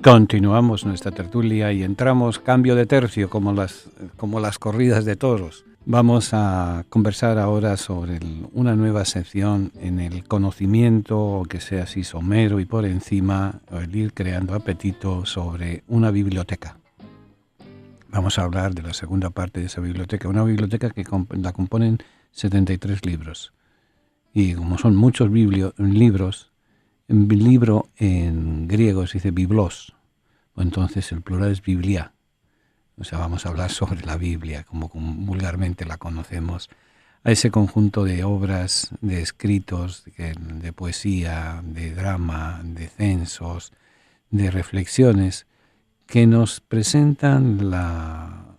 Continuamos nuestra tertulia y entramos, cambio de tercio, como las corridas de toros. Vamos a conversar ahora sobre una nueva sección en el conocimiento, que sea así somero y por encima, el ir creando apetito sobre una biblioteca. Vamos a hablar de la segunda parte de esa biblioteca, una biblioteca que la componen 73 libros. Y como son muchos libros, en libro en griego se dice biblos, o entonces el plural es biblia. O sea, vamos a hablar sobre la Biblia, como vulgarmente la conocemos, a ese conjunto de obras, de escritos, de poesía, de drama, de censos, de reflexiones, que nos presentan la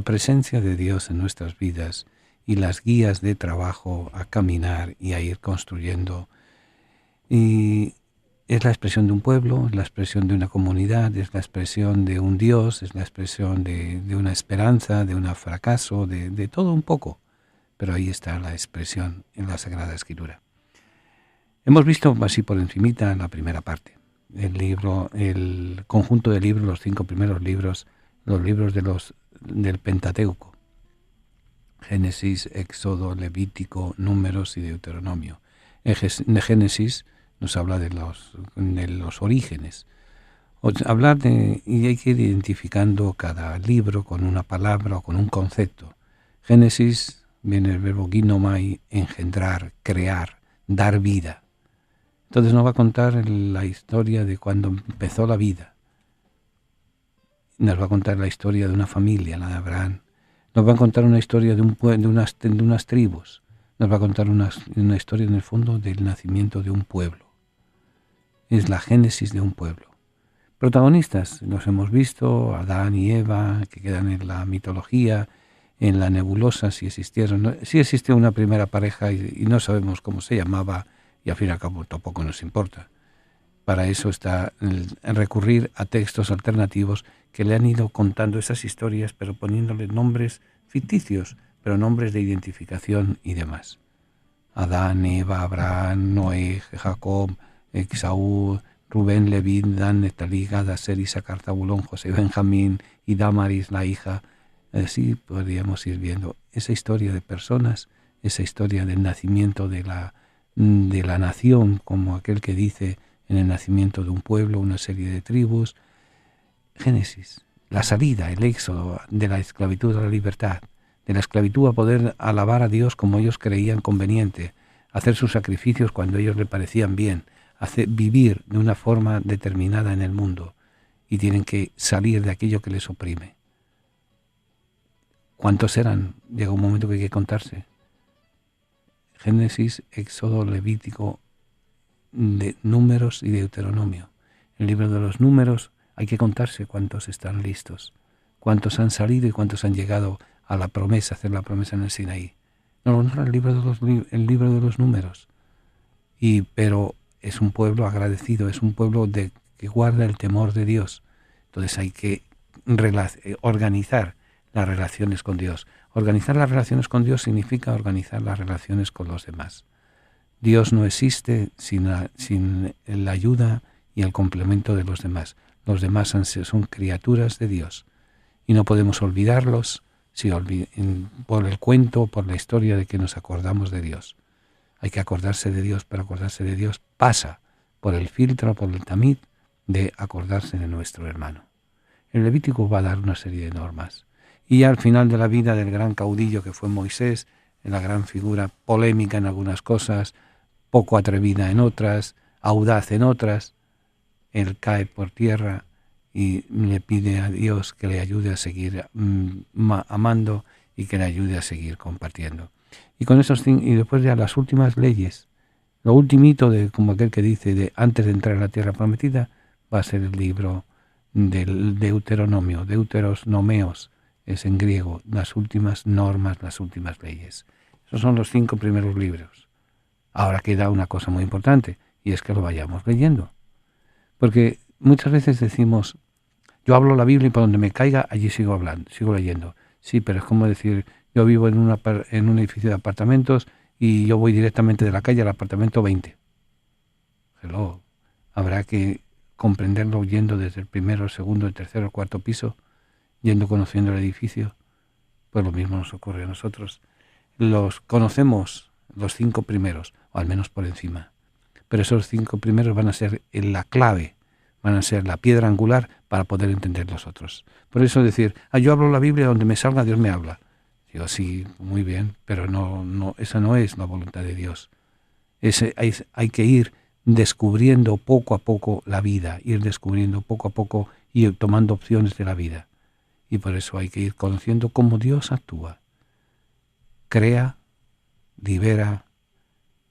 presencia de Dios en nuestras vidas y las guías de trabajo a caminar y a ir construyendo. Y es la expresión de un pueblo, es la expresión de una comunidad, es la expresión de un Dios, es la expresión de una esperanza, de un fracaso, de todo un poco. Pero ahí está la expresión en la Sagrada Escritura. Hemos visto así por encimita la primera parte. El conjunto de libros, los 5 primeros libros, los libros del Pentateuco. Génesis, Éxodo, Levítico, Números y Deuteronomio. De Génesis nos habla de los orígenes. Y hay que ir identificando cada libro con una palabra o con un concepto. Génesis viene el verbo ginomai, engendrar, crear, dar vida. Entonces nos va a contar la historia de cuando empezó la vida. Nos va a contar la historia de una familia, la de Abraham. Nos va a contar una historia de unas tribus. Nos va a contar una historia en el fondo del nacimiento de un pueblo. Es la génesis de un pueblo. Protagonistas, los hemos visto, Adán y Eva, que quedan en la mitología, en la nebulosa, si existieron. Sí existe una primera pareja y no sabemos cómo se llamaba, y al fin y al cabo tampoco nos importa. Para eso está en recurrir a textos alternativos que le han ido contando esas historias, pero poniéndole nombres ficticios, pero nombres de identificación y demás. Adán, Eva, Abraham, Noé, Jacob, Esaú, Rubén, Leví, Dan, Neftalí, Gad, Aser, Isaacar, Zabulón, José, Benjamín y Damaris, la hija. Así podríamos ir viendo esa historia de personas, esa historia del nacimiento de la nación, como aquel que dice en el nacimiento de un pueblo, una serie de tribus. Génesis, la salida, el éxodo de la esclavitud a la libertad, de la esclavitud a poder alabar a Dios como ellos creían conveniente, hacer sus sacrificios cuando ellos le parecían bien, vivir de una forma determinada en el mundo, y tienen que salir de aquello que les oprime. ¿Cuántos eran? Llega un momento que hay que contarse. Génesis, Éxodo, Levítico, de Números y Deuteronomio. El libro de los Números hay que contarse cuántos están listos, cuántos han salido y cuántos han llegado a la promesa, a hacer la promesa en el Sinaí. No, el libro de los Números. Pero es un pueblo agradecido, es un pueblo que guarda el temor de Dios. Entonces hay que organizar las relaciones con Dios. Organizar las relaciones con Dios significa organizar las relaciones con los demás. Dios no existe sin la ayuda y el complemento de los demás. Los demás son criaturas de Dios y no podemos olvidarlos por el cuento, por la historia de que nos acordamos de Dios. Hay que acordarse de Dios, pero acordarse de Dios pasa por el filtro, por el tamid de acordarse de nuestro hermano. El Levítico va a dar una serie de normas. Y ya al final de la vida del gran caudillo que fue Moisés, en la gran figura polémica en algunas cosas, poco atrevida en otras, audaz en otras, él cae por tierra y le pide a Dios que le ayude a seguir amando y que le ayude a seguir compartiendo. Y con y después ya las últimas leyes, lo ultimito como aquel que dice antes de entrar a la tierra prometida, va a ser el libro del Deuteronomio, Deuteros Nomeos, es en griego, las últimas normas, las últimas leyes. Esos son los 5 primeros libros. Ahora queda una cosa muy importante, y es que lo vayamos leyendo. Porque muchas veces decimos, yo hablo la Biblia y por donde me caiga, allí sigo hablando, sigo leyendo. Sí, pero es como decir, yo vivo en un edificio de apartamentos y yo voy directamente de la calle al apartamento 20. Hello. Habrá que comprenderlo yendo desde el primero, el segundo, el tercero, el cuarto piso, yendo conociendo el edificio. Pues lo mismo nos ocurre a nosotros. Los conocemos los 5 primeros, o al menos por encima. Pero esos 5 primeros van a ser la clave, van a ser la piedra angular para poder entender los otros. Por eso decir, yo hablo la Biblia, donde me salga Dios me habla. Digo, sí, muy bien, pero no, esa no es la voluntad de Dios. Hay que ir descubriendo poco a poco la vida, ir descubriendo poco a poco y tomando opciones de la vida. Y por eso hay que ir conociendo cómo Dios actúa. Crea, libera,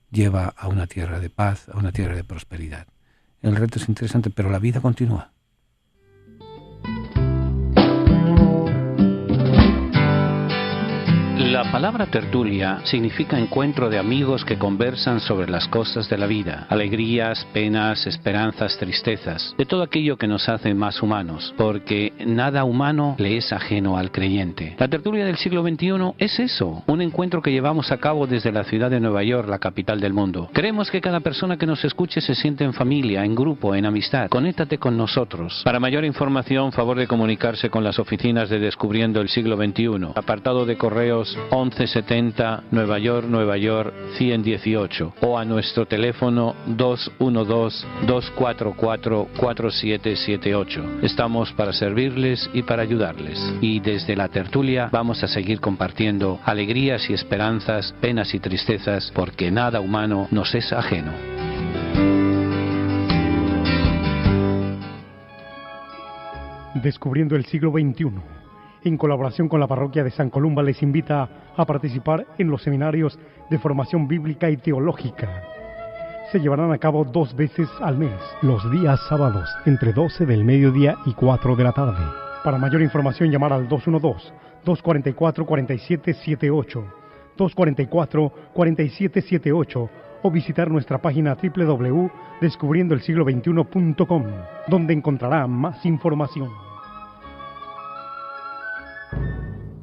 lleva a una tierra de paz, a una tierra de prosperidad. El reto es interesante, pero la vida continúa. La palabra tertulia significa encuentro de amigos que conversan sobre las cosas de la vida, alegrías, penas, esperanzas, tristezas, de todo aquello que nos hace más humanos, porque nada humano le es ajeno al creyente. La tertulia del siglo XXI es eso, un encuentro que llevamos a cabo desde la ciudad de Nueva York, la capital del mundo. Queremos que cada persona que nos escuche se sienta en familia, en grupo, en amistad. Conéctate con nosotros. Para mayor información, favor de comunicarse con las oficinas de Descubriendo el Siglo XXI. Apartado de correos 1170 Nueva York 118 o a nuestro teléfono 212-244-4778. Estamos para servirles y para ayudarles. Y desde la tertulia vamos a seguir compartiendo alegrías y esperanzas, penas y tristezas, porque nada humano nos es ajeno. Descubriendo el siglo XXI. En colaboración con la parroquia de San Columba, les invita a participar en los seminarios de formación bíblica y teológica. Se llevarán a cabo 2 veces al mes, los días sábados, entre 12 del mediodía y 4 de la tarde. Para mayor información, llamar al 212-244-4778, 244-4778, o visitar nuestra página www.descubriendoelsiglo21.com, donde encontrará más información.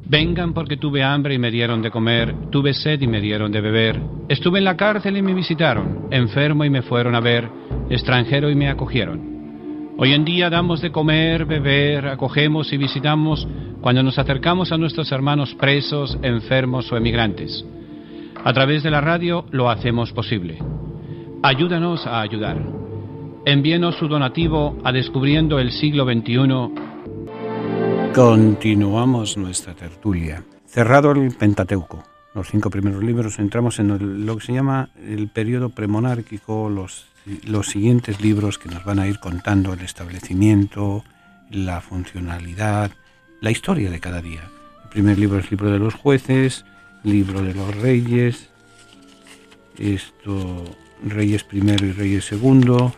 Vengan porque tuve hambre y me dieron de comer, tuve sed y me dieron de beber. Estuve en la cárcel y me visitaron, enfermo y me fueron a ver, extranjero y me acogieron. Hoy en día damos de comer, beber, acogemos y visitamos cuando nos acercamos a nuestros hermanos presos, enfermos o emigrantes. A través de la radio lo hacemos posible. Ayúdanos a ayudar. Envíenos su donativo a Descubriendo el Siglo XXI. Continuamos nuestra tertulia. Cerrado el Pentateuco, los 5 primeros libros, entramos en lo que se llama el periodo premonárquico, los siguientes libros que nos van a ir contando el establecimiento, la funcionalidad, la historia de cada día. El primer libro es el libro de los jueces, libro de los reyes, Reyes primero y Reyes segundo.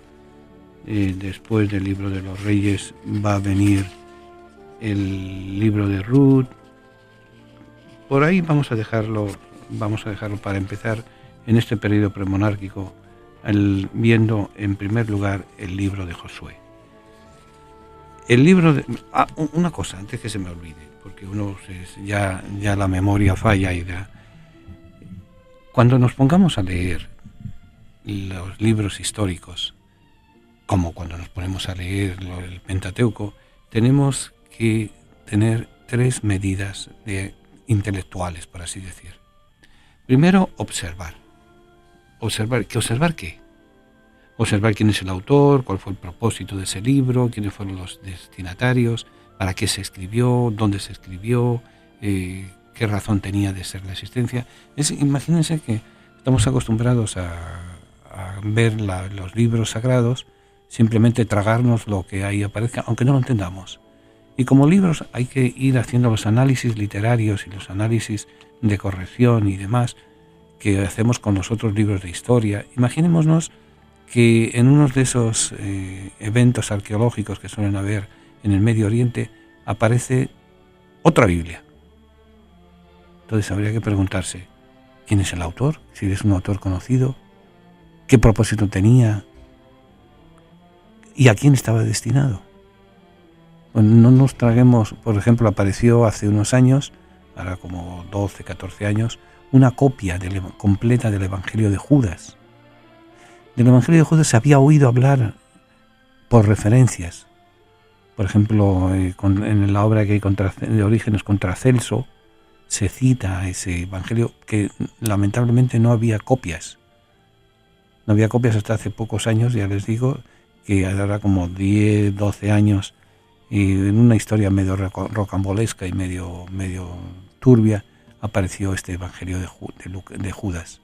Después del libro de los reyes va a venir el libro de Ruth. Por ahí vamos a dejarlo para empezar en este periodo premonárquico, viendo en primer lugar el libro de Josué. El libro de... una cosa, antes que se me olvide, porque ya la memoria falla y cuando nos pongamos a leer los libros históricos, como cuando nos ponemos a leer el Pentateuco, tenemos que tener 3 medidas intelectuales, por así decir. Primero, observar. ¿Observar qué? Observar quién es el autor, cuál fue el propósito de ese libro, quiénes fueron los destinatarios, para qué se escribió, dónde se escribió, qué razón tenía de ser la existencia. Imagínense que estamos acostumbrados a ver los libros sagrados, simplemente tragarnos lo que ahí aparezca, aunque no lo entendamos. Y como libros hay que ir haciendo los análisis literarios y los análisis de corrección y demás que hacemos con los otros libros de historia. Imaginémonos que en uno de esos eventos arqueológicos que suelen haber en el Medio Oriente aparece otra Biblia. Entonces habría que preguntarse, ¿quién es el autor? Si es un autor conocido, ¿qué propósito tenía? ¿Y a quién estaba destinado? Bueno, no nos traguemos, por ejemplo, apareció hace unos años, ahora como 12, 14 años, una copia completa del Evangelio de Judas. Del Evangelio de Judas se había oído hablar por referencias. Por ejemplo, en la obra que hay de Orígenes contra Celso, se cita ese evangelio que lamentablemente no había copias. No había copias hasta hace pocos años, ya les digo, que ahora como 10, 12 años, y en una historia medio rocambolesca y medio turbia, apareció este evangelio de Judas.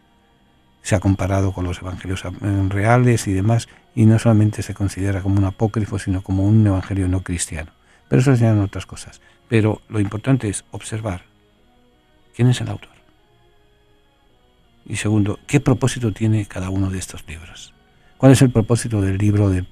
Se ha comparado con los evangelios reales y demás, y no solamente se considera como un apócrifo, sino como un evangelio no cristiano. Pero eso sean otras cosas. Pero lo importante es observar quién es el autor. Y segundo, ¿qué propósito tiene cada uno de estos libros? ¿Cuál es el propósito del libro de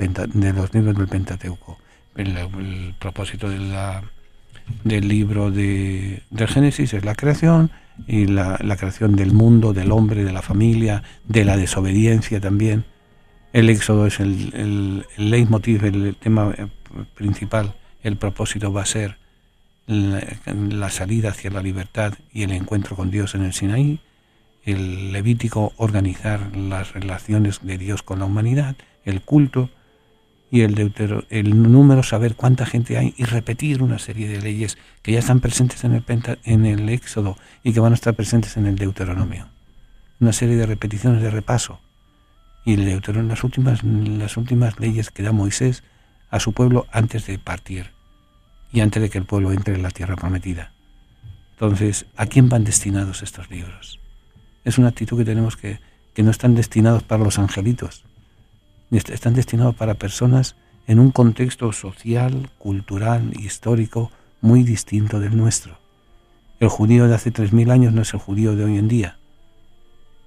los libros del Pentateuco? El propósito del libro del Génesis es la creación, y la creación del mundo, del hombre, de la familia, de la desobediencia también. El Éxodo es el leitmotiv, el tema principal. El propósito va a ser la salida hacia la libertad y el encuentro con Dios en el Sinaí. El Levítico, organizar las relaciones de Dios con la humanidad, el culto, y el número, saber cuánta gente hay y repetir una serie de leyes que ya están presentes en el Éxodo y que van a estar presentes en el Deuteronomio. Una serie de repeticiones de repaso. Y el Deuteronomio, las últimas leyes que da Moisés a su pueblo antes de partir y antes de que el pueblo entre en la tierra prometida. Entonces, ¿a quién van destinados estos libros? Es una actitud que tenemos que no están destinados para los angelitos. Están destinados para personas en un contexto social, cultural, histórico muy distinto del nuestro. El judío de hace 3.000 años no es el judío de hoy en día.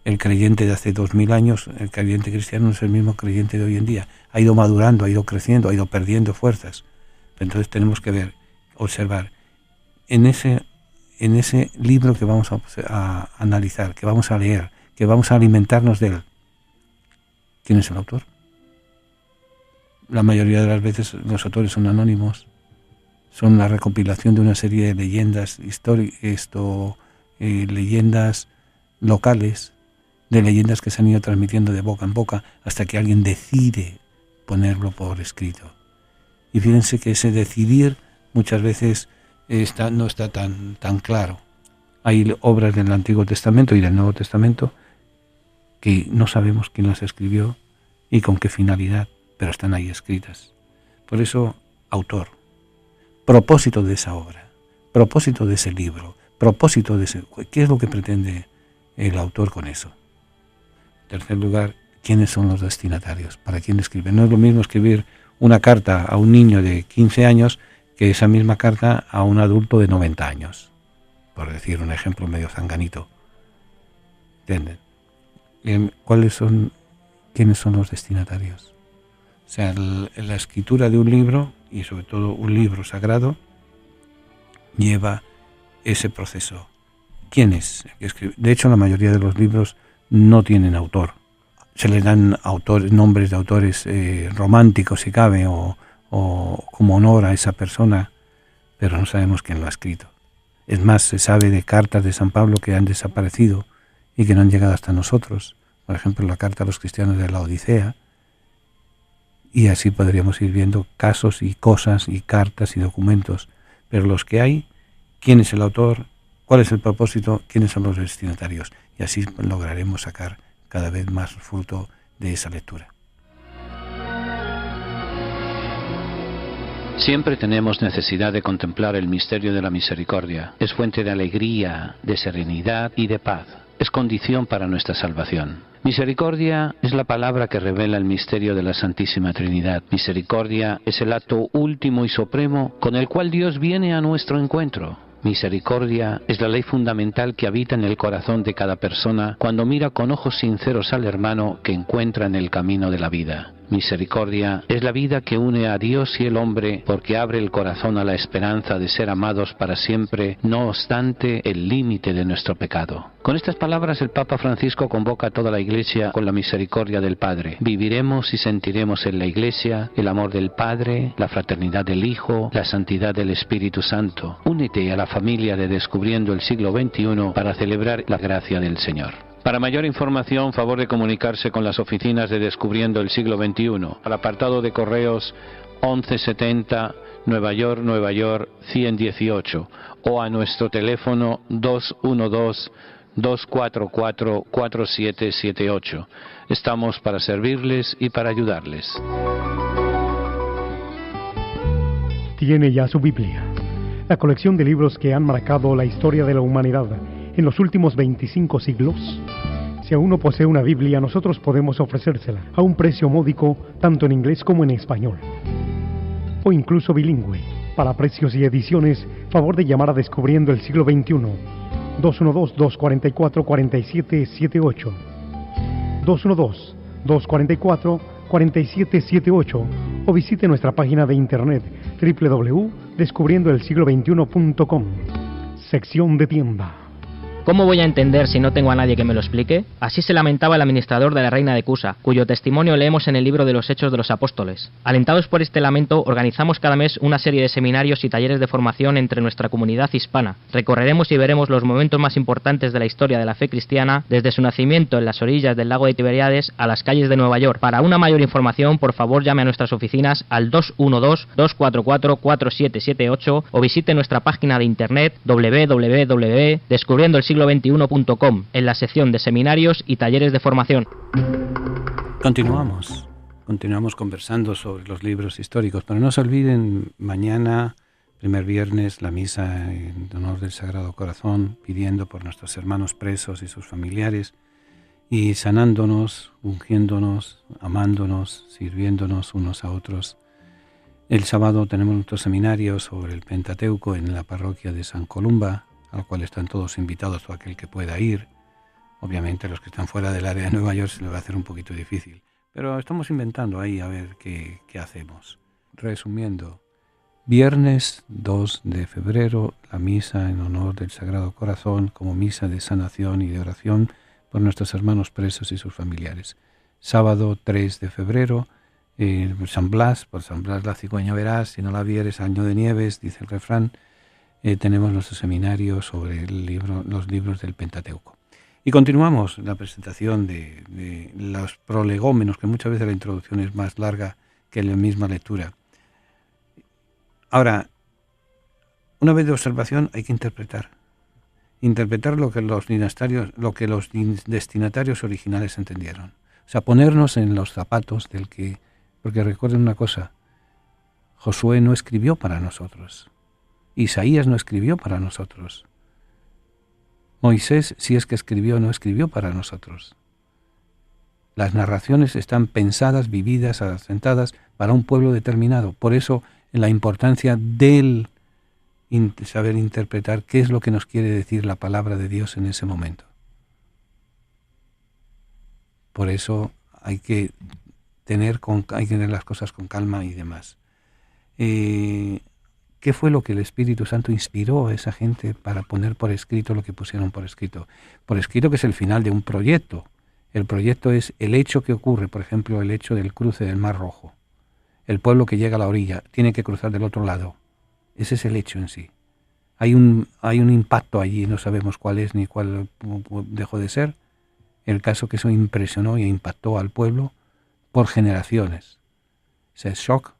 El creyente de hace 2.000 años, el creyente cristiano, no es el mismo creyente de hoy en día. Ha ido madurando, ha ido creciendo, ha ido perdiendo fuerzas. Entonces tenemos que observar en ese libro que vamos a analizar, que vamos a leer, que vamos a alimentarnos de él. ¿Quién es el autor? La mayoría de las veces los autores son anónimos, son la recopilación de una serie de leyendas leyendas locales, de leyendas que se han ido transmitiendo de boca en boca hasta que alguien decide ponerlo por escrito. Y fíjense que ese decidir muchas veces no está tan claro. Hay obras del Antiguo Testamento y del Nuevo Testamento que no sabemos quién las escribió y con qué finalidad, pero están ahí escritas. Por eso, autor, propósito de esa obra, propósito de ese libro, propósito de ¿qué es lo que pretende el autor con eso? En tercer lugar, ¿quiénes son los destinatarios? ¿Para quién escribe? No es lo mismo escribir una carta a un niño de 15 años que esa misma carta a un adulto de 90 años, por decir un ejemplo medio zanganito. ¿Entienden? ¿Quiénes son los destinatarios? O sea, la escritura de un libro, y sobre todo un libro sagrado, lleva ese proceso. ¿Quién es el que escribe? De hecho, la mayoría de los libros no tienen autor. Se les dan nombres de autores románticos, si cabe, o como honor a esa persona, pero no sabemos quién lo ha escrito. Es más, se sabe de cartas de San Pablo que han desaparecido y que no han llegado hasta nosotros. Por ejemplo, la carta a los cristianos de la Odisea. Y así podríamos ir viendo casos y cosas y cartas y documentos. Pero los que hay, ¿quién es el autor? ¿Cuál es el propósito? ¿Quiénes son los destinatarios? Y así lograremos sacar cada vez más fruto de esa lectura. Siempre tenemos necesidad de contemplar el misterio de la misericordia. Es fuente de alegría, de serenidad y de paz. Es condición para nuestra salvación. Misericordia es la palabra que revela el misterio de la Santísima Trinidad. Misericordia es el acto último y supremo con el cual Dios viene a nuestro encuentro. Misericordia es la ley fundamental que habita en el corazón de cada persona cuando mira con ojos sinceros al hermano que encuentra en el camino de la vida. Misericordia es la vida que une a Dios y el hombre porque abre el corazón a la esperanza de ser amados para siempre, no obstante el límite de nuestro pecado. Con estas palabras el Papa Francisco convoca a toda la Iglesia con la misericordia del Padre. Viviremos y sentiremos en la Iglesia el amor del Padre, la fraternidad del Hijo, la santidad del Espíritu Santo. Únete a la familia de Descubriendo el Siglo XXI para celebrar la gracia del Señor. Para mayor información, favor de comunicarse con las oficinas de Descubriendo el Siglo XXI, al apartado de correos 1170 Nueva York, 118, o a nuestro teléfono 212-244-4778. Estamos para servirles y para ayudarles. Tiene ya su Biblia, la colección de libros que han marcado la historia de la humanidad en los últimos 25 siglos. Si aún no posee una Biblia, nosotros podemos ofrecérsela a un precio módico, tanto en inglés como en español, o incluso bilingüe. Para precios y ediciones, favor de llamar a Descubriendo el Siglo XXI, 212-244-4778, 212-244-4778, o visite nuestra página de internet www.descubriendoelsiglo21.com, sección de tienda. ¿Cómo voy a entender si no tengo a nadie que me lo explique? Así se lamentaba el administrador de la reina de Cusa, cuyo testimonio leemos en el libro de los Hechos de los Apóstoles. Alentados por este lamento, organizamos cada mes una serie de seminarios y talleres de formación entre nuestra comunidad hispana. Recorreremos y veremos los momentos más importantes de la historia de la fe cristiana, desde su nacimiento en las orillas del lago de Tiberíades a las calles de Nueva York. Para una mayor información, por favor llame a nuestras oficinas al 212-244-4778 o visite nuestra página de internet www.descubriendoelsiglo21.com en la sección de seminarios y talleres de formación. Continuamos conversando sobre los libros históricos, pero no se olviden, mañana, primer viernes, la misa en honor del Sagrado Corazón, pidiendo por nuestros hermanos presos y sus familiares, y sanándonos, ungiéndonos, amándonos, sirviéndonos unos a otros. El sábado tenemos nuestro seminario sobre el Pentateuco en la parroquia de San Columba, al cual están todos invitados, todo aquel que pueda ir. Obviamente los que están fuera del área de Nueva York se les va a hacer un poquito difícil, pero estamos inventando ahí a ver qué hacemos. Resumiendo, viernes 2 de febrero, la misa en honor del Sagrado Corazón como misa de sanación y de oración por nuestros hermanos presos y sus familiares. Sábado 3 de febrero, San Blas, por San Blas la cigüeña verás, si no la vieres año de nieves, dice el refrán. Tenemos nuestro seminario sobre los libros del Pentateuco. Y continuamos la presentación de los prolegómenos, que muchas veces la introducción es más larga que la misma lectura. Ahora, una vez de observación hay que interpretar lo que los destinatarios originales entendieron. O sea, ponernos en los zapatos del que... Porque recuerden una cosa, Josué no escribió para nosotros. Isaías no escribió para nosotros. Moisés, si es que escribió, no escribió para nosotros. Las narraciones están pensadas, vividas, asentadas para un pueblo determinado. Por eso, la importancia del saber interpretar qué es lo que nos quiere decir la palabra de Dios en ese momento. Por eso hay que tener las cosas con calma y demás. ¿Qué fue lo que el Espíritu Santo inspiró a esa gente para poner por escrito lo que pusieron por escrito? Por escrito, que es el final de un proyecto. El proyecto es el hecho que ocurre, por ejemplo, el hecho del cruce del Mar Rojo. El pueblo que llega a la orilla tiene que cruzar del otro lado. Ese es el hecho en sí. Hay un impacto allí, no sabemos cuál es ni cuál dejó de ser. El caso que eso impresionó y impactó al pueblo por generaciones. Ese shock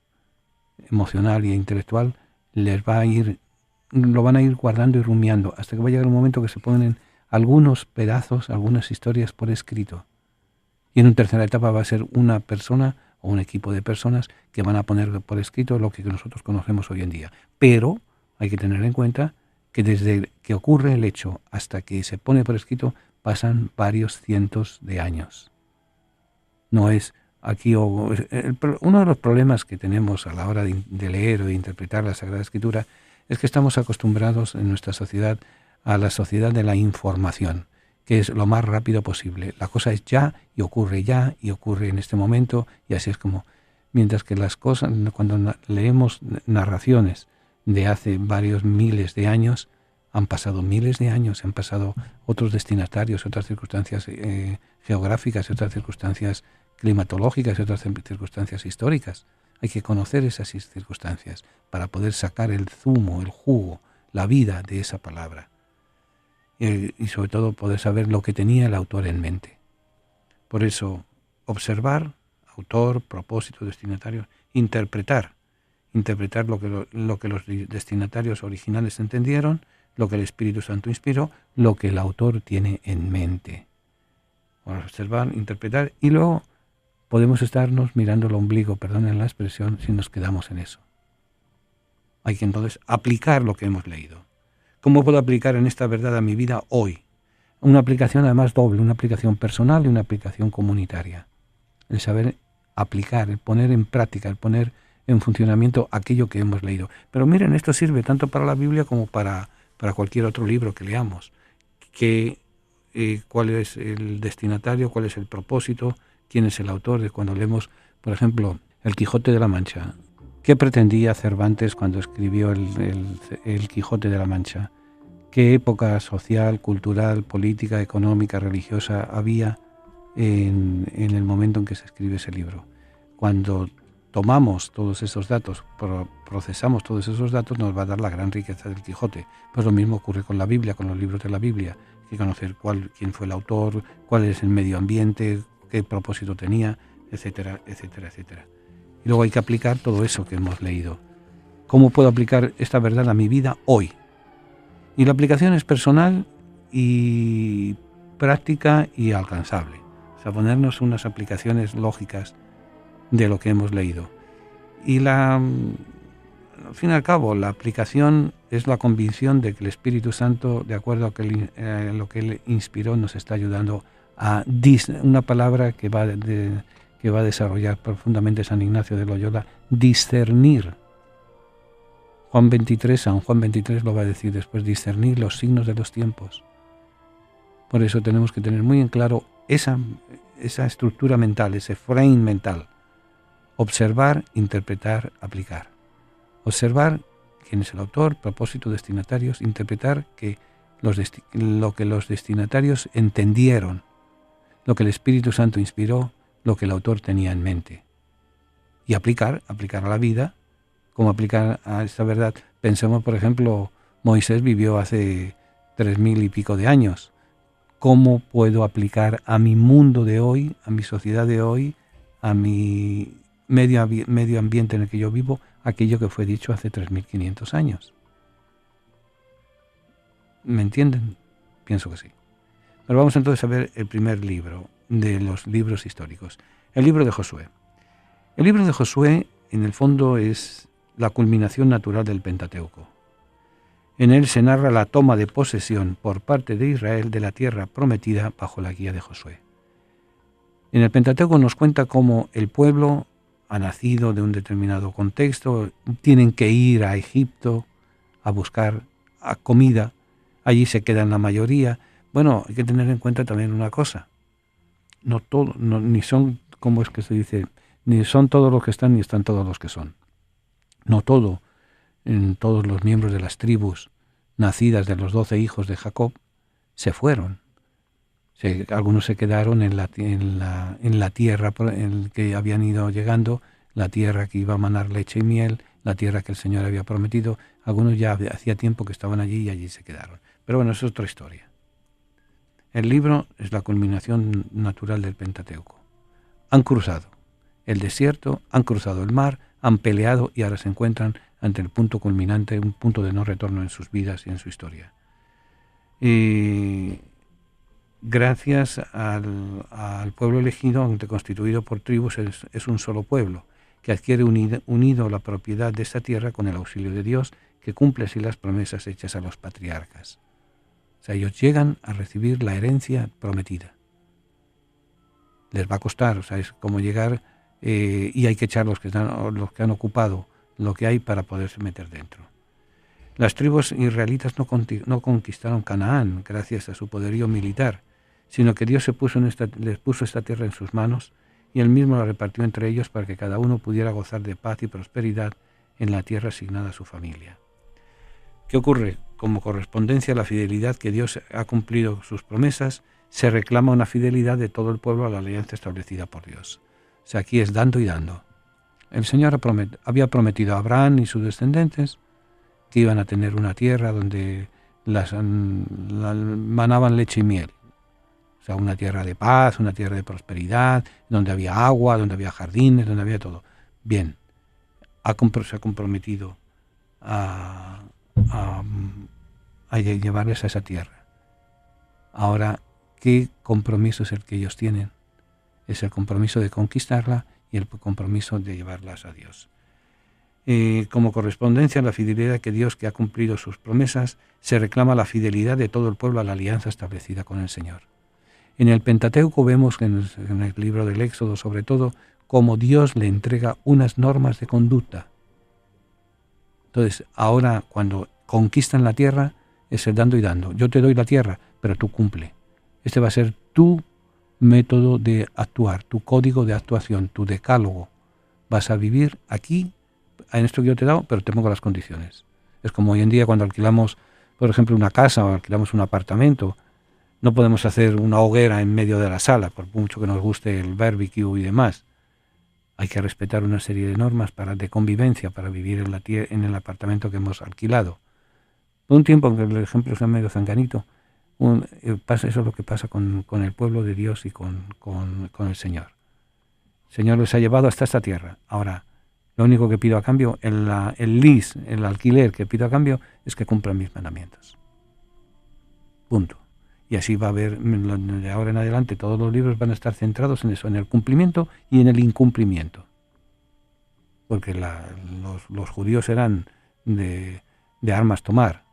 emocional e intelectual lo van a ir guardando y rumiando hasta que va a llegar un momento que se ponen algunos pedazos, algunas historias por escrito. Y en una tercera etapa va a ser una persona o un equipo de personas que van a poner por escrito lo que nosotros conocemos hoy en día. Pero hay que tener en cuenta que desde que ocurre el hecho hasta que se pone por escrito pasan varios cientos de años. No es aquí uno de los problemas que tenemos a la hora de leer o de interpretar la Sagrada Escritura es que estamos acostumbrados en nuestra sociedad a la sociedad de la información, que es lo más rápido posible. La cosa es ya y ocurre en este momento, y así es como... Mientras que las cosas, cuando leemos narraciones de hace varios miles de años, han pasado miles de años, han pasado otros destinatarios, otras circunstancias geográficas, otras circunstancias climatológicas y otras circunstancias históricas. Hay que conocer esas circunstancias para poder sacar el zumo, el jugo, la vida de esa palabra. y sobre todo poder saber lo que tenía el autor en mente. Por eso, observar, autor, propósito, destinatario, interpretar lo que los destinatarios originales entendieron, lo que el Espíritu Santo inspiró, lo que el autor tiene en mente. Bueno, observar, interpretar, y luego podemos estarnos mirando el ombligo, perdonen la expresión, si nos quedamos en eso. Hay que entonces aplicar lo que hemos leído. ¿Cómo puedo aplicar en esta verdad a mi vida hoy? Una aplicación además doble, una aplicación personal y una aplicación comunitaria. El saber aplicar, el poner en práctica, el poner en funcionamiento aquello que hemos leído. Pero miren, esto sirve tanto para la Biblia como para cualquier otro libro que leamos. ¿Cuál es el destinatario? ¿Cuál es el propósito? ¿Quién es el autor? De cuando leemos, por ejemplo, El Quijote de la Mancha. ¿Qué pretendía Cervantes cuando escribió el Quijote de la Mancha? ¿Qué época social, cultural, política, económica, religiosa había en el momento en que se escribe ese libro? Cuando tomamos todos esos datos, procesamos todos esos datos, nos va a dar la gran riqueza del Quijote. Pues lo mismo ocurre con la Biblia, con los libros de la Biblia. Hay que conocer quién fue el autor, cuál es el medio ambiente, qué propósito tenía, etcétera, etcétera, etcétera. Y luego hay que aplicar todo eso que hemos leído. ¿Cómo puedo aplicar esta verdad a mi vida hoy? Y la aplicación es personal y práctica y alcanzable. O sea, ponernos unas aplicaciones lógicas de lo que hemos leído. Y al fin y al cabo, la aplicación es la convicción de que el Espíritu Santo, de acuerdo a lo que Él inspiró, nos está ayudando a una palabra que va a desarrollar profundamente San Ignacio de Loyola, discernir. San Juan 23 lo va a decir después, discernir los signos de los tiempos. Por eso tenemos que tener muy en claro esa estructura mental, ese frame mental. Observar, interpretar, aplicar. Observar quién es el autor, propósito, destinatarios. Interpretar lo que los destinatarios entendieron, lo que el Espíritu Santo inspiró, lo que el autor tenía en mente. Y aplicar a la vida. ¿Cómo aplicar a esta verdad? Pensemos, por ejemplo, Moisés vivió hace 3.000 y pico de años. ¿Cómo puedo aplicar a mi mundo de hoy, a mi sociedad de hoy, a mi medio ambiente en el que yo vivo, aquello que fue dicho hace 3.500 años? ¿Me entienden? Pienso que sí. Pero vamos entonces a ver el primer libro de los libros históricos, el libro de Josué. El libro de Josué, en el fondo, es la culminación natural del Pentateuco. En él se narra la toma de posesión por parte de Israel de la tierra prometida bajo la guía de Josué. En el Pentateuco nos cuenta cómo el pueblo ha nacido de un determinado contexto, tienen que ir a Egipto a buscar comida, allí se quedan la mayoría. Bueno, hay que tener en cuenta también una cosa, ni son, ¿cómo es que se dice? Ni son todos los que están, ni están todos los que son. No todos los miembros de las tribus nacidas de los 12 hijos de Jacob se fueron. Algunos se quedaron en la tierra en que habían ido llegando, la tierra que iba a manar leche y miel, la tierra que el Señor había prometido. Algunos ya hacía tiempo que estaban allí y allí se quedaron. Pero bueno, eso es otra historia. El libro es la culminación natural del Pentateuco. Han cruzado el desierto, han cruzado el mar, han peleado y ahora se encuentran ante el punto culminante, un punto de no retorno en sus vidas y en su historia. Y gracias al pueblo elegido, constituido por tribus, es un solo pueblo, que adquiere unido la propiedad de esta tierra con el auxilio de Dios, que cumple así las promesas hechas a los patriarcas. O sea, ellos llegan a recibir la herencia prometida. Les va a costar, o sea, es como llegar y hay que echar los que han ocupado lo que hay para poderse meter dentro. Las tribus israelitas no conquistaron Canaán gracias a su poderío militar, sino que Dios les puso esta tierra en sus manos y Él mismo la repartió entre ellos para que cada uno pudiera gozar de paz y prosperidad en la tierra asignada a su familia. ¿Qué ocurre? Como correspondencia a la fidelidad que Dios ha cumplido sus promesas, se reclama una fidelidad de todo el pueblo a la alianza establecida por Dios. O sea, aquí es dando y dando. El Señor había prometido a Abraham y sus descendientes que iban a tener una tierra donde manaban leche y miel. O sea, una tierra de paz, una tierra de prosperidad, donde había agua, donde había jardines, donde había todo. Bien, se ha comprometido a llevarles a esa tierra. Ahora, ¿qué compromiso es el que ellos tienen? Es el compromiso de conquistarla y el compromiso de llevarlas a Dios. Como correspondencia a la fidelidad que Dios, que ha cumplido sus promesas, se reclama la fidelidad de todo el pueblo a la alianza establecida con el Señor. En el Pentateuco vemos, en el libro del Éxodo sobre todo, cómo Dios le entrega unas normas de conducta. Entonces, ahora cuando conquistan la tierra, es el dando y dando. Yo te doy la tierra, pero tú cumple. Este va a ser tu método de actuar, tu código de actuación, tu decálogo. Vas a vivir aquí, en esto que yo te he dado, pero te pongo las condiciones. Es como hoy en día cuando alquilamos, por ejemplo, una casa o alquilamos un apartamento, no podemos hacer una hoguera en medio de la sala, por mucho que nos guste el barbecue y demás. Hay que respetar una serie de normas de convivencia para vivir en el apartamento que hemos alquilado. Por un tiempo, aunque el ejemplo sea medio zanganito, eso es lo que pasa con el pueblo de Dios y con el Señor. El Señor les ha llevado hasta esta tierra. Ahora, lo único que pido a cambio, el alquiler que pido a cambio, es que cumplan mis mandamientos. Punto. Y así va a haber, de ahora en adelante, todos los libros van a estar centrados en eso, en el cumplimiento y en el incumplimiento. Porque los judíos eran de armas tomar.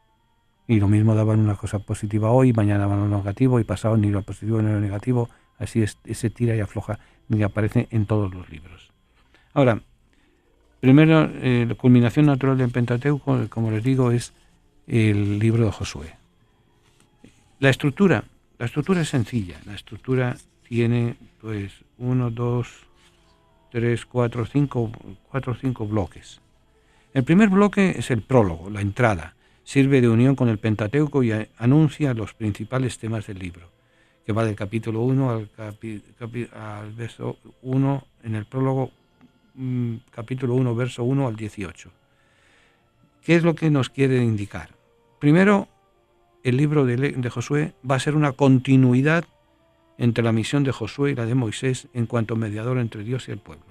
Y lo mismo daban una cosa positiva hoy, mañana daban lo negativo, y pasado ni lo positivo ni lo negativo. Así es, ese tira y afloja que aparece en todos los libros. Ahora, primero, la culminación natural del Pentateuco, como les digo, es el libro de Josué. La estructura es sencilla. La estructura tiene, 1, 2, 3, 4, 5 bloques. El primer bloque es el prólogo, la entrada. Sirve de unión con el Pentateuco y anuncia los principales temas del libro, que va del capítulo 1 al verso 1, en el prólogo, capítulo 1, verso 1 al 18. ¿Qué es lo que nos quiere indicar? Primero, el libro de Josué va a ser una continuidad entre la misión de Josué y la de Moisés en cuanto mediador entre Dios y el pueblo.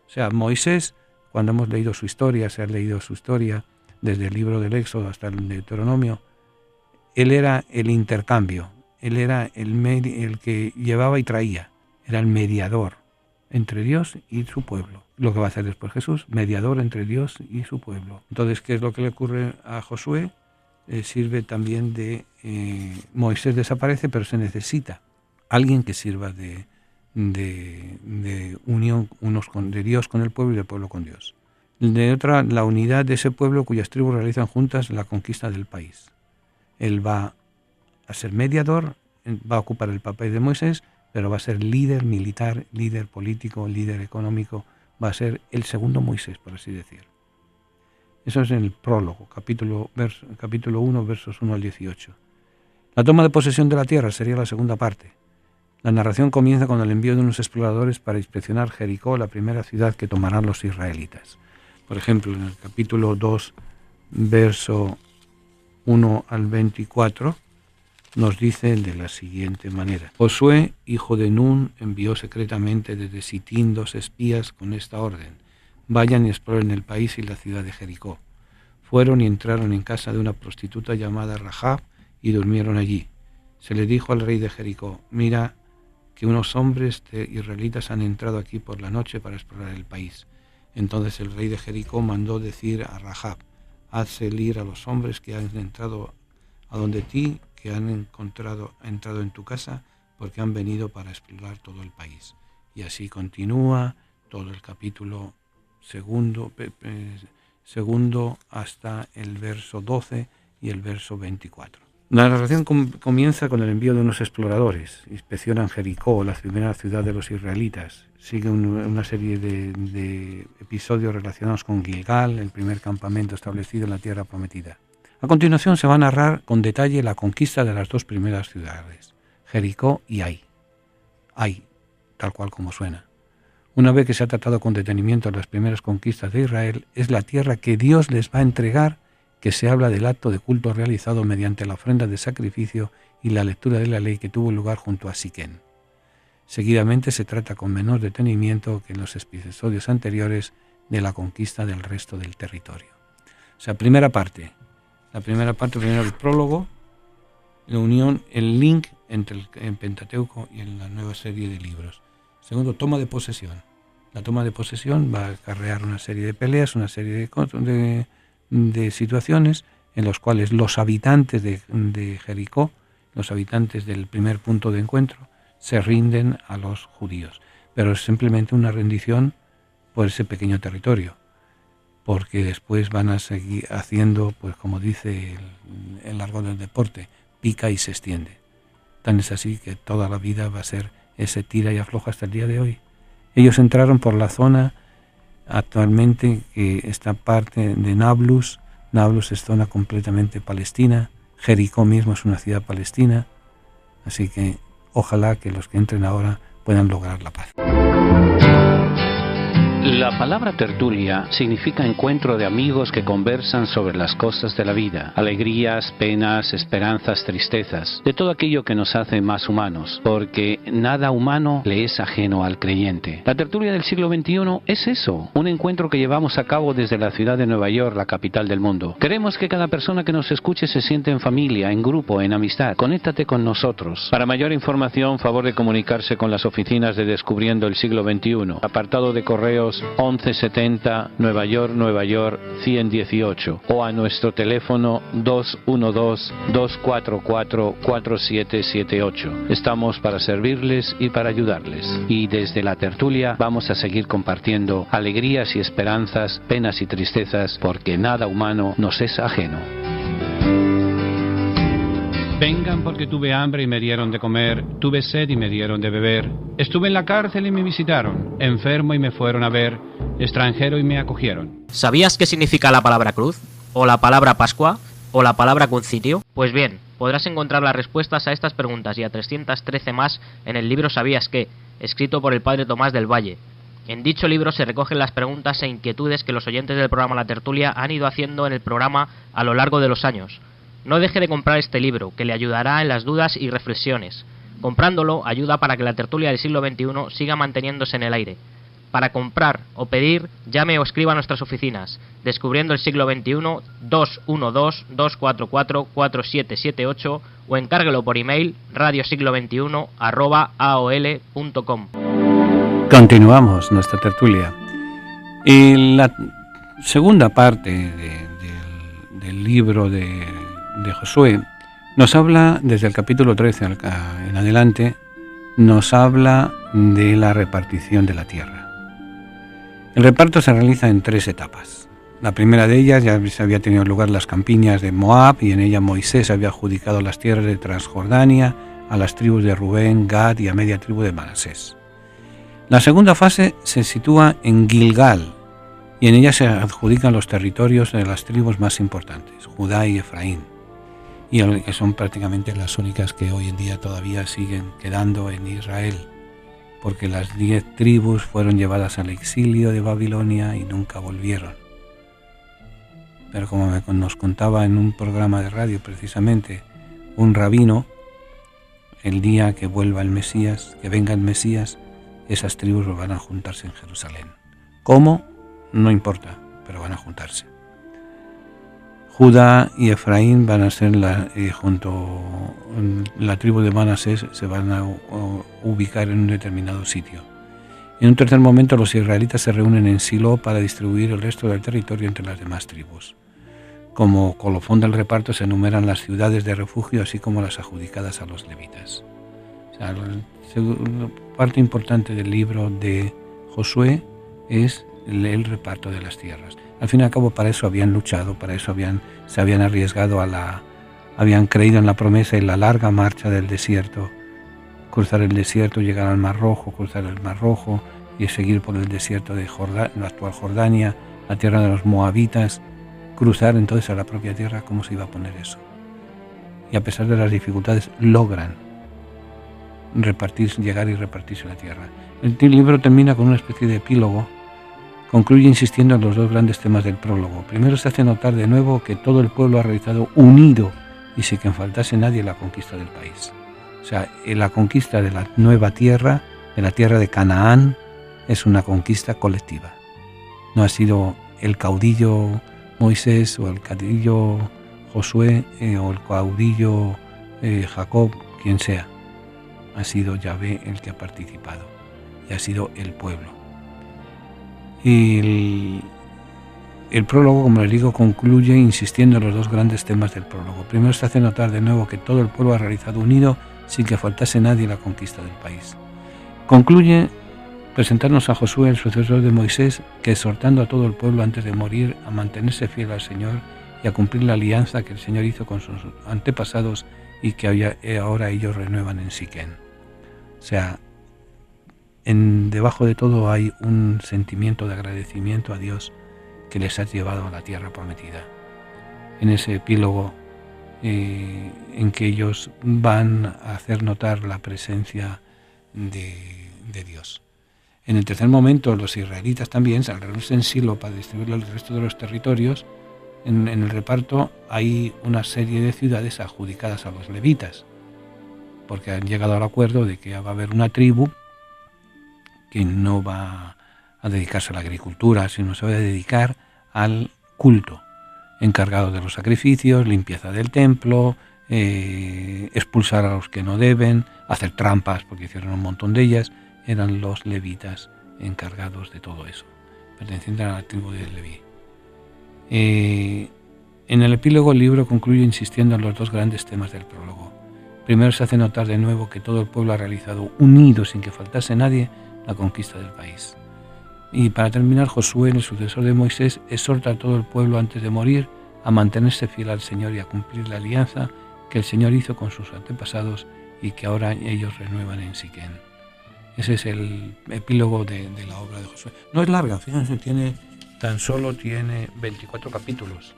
O sea, Moisés, cuando hemos leído su historia, se ha leído su historia desde el libro del Éxodo hasta el Deuteronomio, él era el intercambio, él era el que llevaba y traía, era el mediador entre Dios y su pueblo. Lo que va a hacer después Jesús, mediador entre Dios y su pueblo. Entonces, ¿qué es lo que le ocurre a Josué? Sirve también de Moisés desaparece, pero se necesita alguien que sirva de unión de Dios con el pueblo y del pueblo con Dios. De otra, la unidad de ese pueblo cuyas tribus realizan juntas la conquista del país. Él va a ser mediador, va a ocupar el papel de Moisés, pero va a ser líder militar, líder político, líder económico, va a ser el segundo Moisés, por así decir. Eso es en el prólogo, capítulo 1, versos 1 al 18. La toma de posesión de la tierra sería la segunda parte. La narración comienza con el envío de unos exploradores para inspeccionar Jericó, la primera ciudad que tomarán los israelitas. Por ejemplo, en el capítulo 2, verso 1 al 24, nos dice de la siguiente manera. Josué, hijo de Nun, envió secretamente desde Sitín 2 espías con esta orden. Vayan y exploren el país y la ciudad de Jericó. Fueron y entraron en casa de una prostituta llamada Rahab y durmieron allí. Se le dijo al rey de Jericó, mira que unos hombres israelitas han entrado aquí por la noche para explorar el país. Entonces el rey de Jericó mandó decir a Rahab, haz salir a los hombres que han entrado a donde ti, que han entrado en tu casa, porque han venido para explorar todo el país. Y así continúa todo el capítulo segundo hasta el verso 12 y el verso 24. La narración comienza con el envío de unos exploradores. Inspeccionan Jericó, la primera ciudad de los israelitas. Sigue una serie de episodios relacionados con Gilgal, el primer campamento establecido en la tierra prometida. A continuación se va a narrar con detalle la conquista de las dos primeras ciudades, Jericó y Ai. Ai, tal cual como suena. Una vez que se ha tratado con detenimiento las primeras conquistas de Israel, es la tierra que Dios les va a entregar que se habla del acto de culto realizado mediante la ofrenda de sacrificio y la lectura de la ley que tuvo lugar junto a Siquén. Seguidamente se trata con menor detenimiento que en los episodios anteriores de la conquista del resto del territorio. O sea, primero el prólogo, la unión, el link entre el Pentateuco y la nueva serie de libros. Segundo, toma de posesión. La toma de posesión va a acarrear una serie de peleas, una serie de situaciones en las cuales los habitantes de Jericó, los habitantes del primer punto de encuentro, se rinden a los judíos. Pero es simplemente una rendición por ese pequeño territorio, porque después van a seguir haciendo, pues como dice el argot del deporte, pica y se extiende. Tan es así que toda la vida va a ser ese tira y afloja hasta el día de hoy. Ellos entraron por la zona actualmente que está parte de Nablus. Nablus es zona completamente palestina. Jericó mismo es una ciudad palestina. Así que ojalá que los que entren ahora puedan lograr la paz. La palabra tertulia significa encuentro de amigos que conversan sobre las cosas de la vida, alegrías, penas, esperanzas, tristezas, de todo aquello que nos hace más humanos, porque nada humano le es ajeno al creyente. La tertulia del siglo XXI es eso, un encuentro que llevamos a cabo desde la ciudad de Nueva York, la capital del mundo. Queremos que cada persona que nos escuche se sienta en familia, en grupo, en amistad. Conéctate con nosotros. Para mayor información, favor de comunicarse con las oficinas de Descubriendo el Siglo XXI. Apartado de correos 1170 Nueva York 118 o a nuestro teléfono 212-244-4778. Estamos para servirles y para ayudarles. Y desde la tertulia vamos a seguir compartiendo alegrías y esperanzas, penas y tristezas, porque nada humano nos es ajeno. Vengan porque tuve hambre y me dieron de comer, tuve sed y me dieron de beber. Estuve en la cárcel y me visitaron, enfermo y me fueron a ver, extranjero y me acogieron. ¿Sabías qué significa la palabra cruz? ¿O la palabra Pascua? ¿O la palabra concilio? Pues bien, podrás encontrar las respuestas a estas preguntas y a 313 más en el libro ¿Sabías qué?, escrito por el padre Tomás del Valle. En dicho libro se recogen las preguntas e inquietudes que los oyentes del programa La Tertulia han ido haciendo en el programa a lo largo de los años. No deje de comprar este libro, que le ayudará en las dudas y reflexiones. Comprándolo ayuda para que la tertulia del siglo XXI siga manteniéndose en el aire. Para comprar o pedir, llame o escriba a nuestras oficinas. Descubriendo el siglo XXI, 212-244-4778 o encárguelo por email radiosiglo21@aol.com. Continuamos nuestra tertulia. En la segunda parte del libro de Josué nos habla, desde el capítulo 13 en adelante, nos habla de la repartición de la tierra. El reparto se realiza en 3 etapas. La primera de ellas ya se había tenido lugar las campiñas de Moab, y en ella Moisés había adjudicado las tierras de Transjordania a las tribus de Rubén, Gad y a media tribu de Manasés. La segunda fase se sitúa en Gilgal, y en ella se adjudican los territorios de las tribus más importantes, Judá y Efraín, y que son prácticamente las únicas que hoy en día todavía siguen quedando en Israel, porque las 10 tribus fueron llevadas al exilio de Babilonia y nunca volvieron. Pero como nos contaba en un programa de radio precisamente un rabino, el día que vuelva el Mesías, que venga el Mesías, esas tribus van a juntarse en Jerusalén. ¿Cómo? No importa, pero van a juntarse. Judá y Efraín van a ser junto la tribu de Manasés, se van a ubicar en un determinado sitio. En un tercer momento los israelitas se reúnen en Silo para distribuir el resto del territorio entre las demás tribus. Como colofón del reparto se enumeran las ciudades de refugio, así como las adjudicadas a los levitas. O sea, la parte importante del libro de Josué es el reparto de las tierras. Al fin y al cabo, para eso habían luchado, para eso se habían arriesgado habían creído en la promesa y la larga marcha del desierto, cruzar el desierto, llegar al Mar Rojo, cruzar el Mar Rojo y seguir por el desierto de la actual Jordania, la tierra de los moabitas, cruzar entonces a la propia tierra. ¿Cómo se iba a poner eso? Y a pesar de las dificultades logran llegar y repartirse la tierra. El libro termina con una especie de epílogo concluye insistiendo en los dos grandes temas del prólogo. Primero se hace notar de nuevo que todo el pueblo ha realizado unido y sin que faltase nadie la conquista del país. O sea, la conquista de la nueva tierra, de la tierra de Canaán, es una conquista colectiva. No ha sido el caudillo Moisés o el caudillo Josué o el caudillo Jacob, quien sea. Ha sido Yahvé el que ha participado y ha sido el pueblo. Y el prólogo, como les digo, concluye insistiendo en los dos grandes temas del prólogo. Primero se hace notar de nuevo que todo el pueblo ha realizado unido sin que faltase nadie la conquista del país. Concluye presentarnos a Josué, el sucesor de Moisés, que exhortando a todo el pueblo antes de morir a mantenerse fiel al Señor y a cumplir la alianza que el Señor hizo con sus antepasados y que ahora ellos renuevan en Siquén. O sea, debajo de todo hay un sentimiento de agradecimiento a Dios que les ha llevado a la tierra prometida. En ese epílogo en que ellos van a hacer notar la presencia de Dios. En el tercer momento, los israelitas también, al reunirse en Silo para distribuir el resto de los territorios, en el reparto hay una serie de ciudades adjudicadas a los levitas, porque han llegado al acuerdo de que va a haber una tribu que no va a dedicarse a la agricultura, sino se va a dedicar al culto, encargado de los sacrificios, limpieza del templo, expulsar a los que no deben, hacer trampas, porque hicieron un montón de ellas. Eran los levitas encargados de todo eso, pertenecientes a la tribu de Leví. En el epílogo el libro concluye insistiendo en los dos grandes temas del prólogo. Primero se hace notar de nuevo que todo el pueblo ha realizado unido sin que faltase nadie la conquista del país. Y para terminar, Josué, el sucesor de Moisés, exhorta a todo el pueblo antes de morir a mantenerse fiel al Señor y a cumplir la alianza que el Señor hizo con sus antepasados y que ahora ellos renuevan en Siquén. Ese es el epílogo de la obra de Josué. No es larga, fíjense, tan solo tiene 24 capítulos,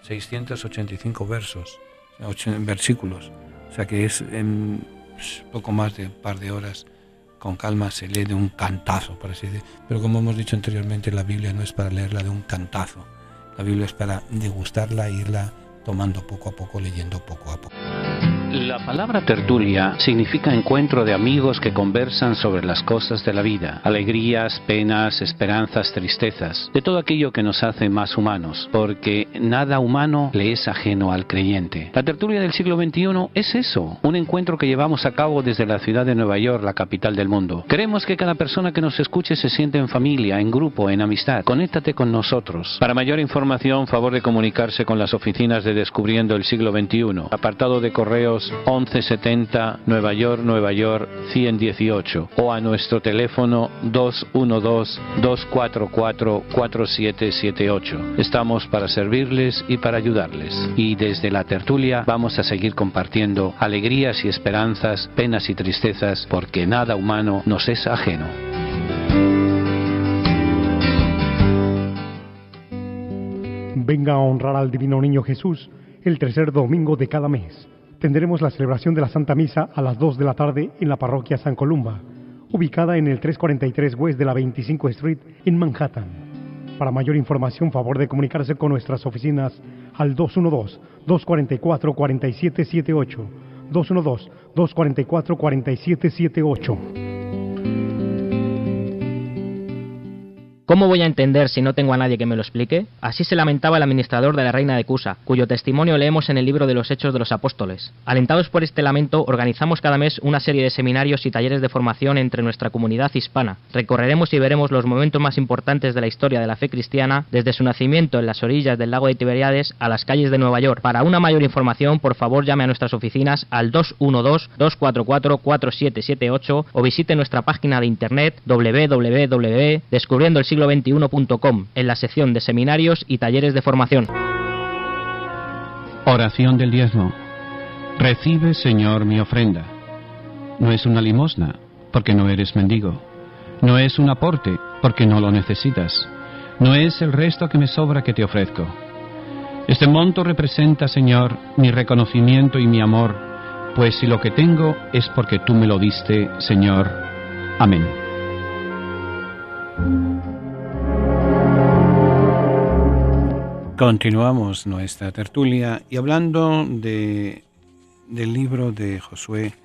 685 versículos. O sea que es en poco más de un par de horas, con calma, se lee de un cantazo, por así decirlo. Pero como hemos dicho anteriormente, la Biblia no es para leerla de un cantazo. La Biblia es para degustarla e irla tomando poco a poco, leyendo poco a poco. La palabra tertulia significa encuentro de amigos que conversan sobre las cosas de la vida, alegrías, penas, esperanzas, tristezas, de todo aquello que nos hace más humanos, porque nada humano le es ajeno al creyente. La tertulia del siglo XXI es eso, un encuentro que llevamos a cabo desde la ciudad de Nueva York, la capital del mundo. Queremos que cada persona que nos escuche se sienta en familia, en grupo, en amistad. Conéctate con nosotros. Para mayor información, favor de comunicarse con las oficinas de Descubriendo el Siglo XXI, apartado de correos 1170 Nueva York 118 o a nuestro teléfono 212-244-4778. Estamos para servirles y para ayudarles. Y desde la tertulia vamos a seguir compartiendo alegrías y esperanzas, penas y tristezas, porque nada humano nos es ajeno. Venga a honrar al Divino Niño Jesús el tercer domingo de cada mes. Tendremos la celebración de la Santa Misa a las 2 de la tarde en la parroquia San Columba, ubicada en el 343 West de la 25 Street en Manhattan. Para mayor información, favor de comunicarse con nuestras oficinas al 212-244-4778, 212-244-4778. ¿Cómo voy a entender si no tengo a nadie que me lo explique? Así se lamentaba el administrador de la reina de Cusa, cuyo testimonio leemos en el libro de los Hechos de los Apóstoles. Alentados por este lamento, organizamos cada mes una serie de seminarios y talleres de formación entre nuestra comunidad hispana. Recorreremos y veremos los momentos más importantes de la historia de la fe cristiana, desde su nacimiento en las orillas del lago de Tiberíades a las calles de Nueva York. Para una mayor información, por favor llame a nuestras oficinas al 212-244-4778 o visite nuestra página de internet www.descubriendoelsiglo21.com en la sección de seminarios y talleres de formación. Oración del diezmo. Recibe, Señor, mi ofrenda. No es una limosna, porque no eres mendigo. No es un aporte, porque no lo necesitas. No es el resto que me sobra que te ofrezco. Este monto representa, Señor, mi reconocimiento y mi amor, pues si lo que tengo es porque tú me lo diste, Señor. Amén. Continuamos nuestra tertulia y hablando del libro de Josué.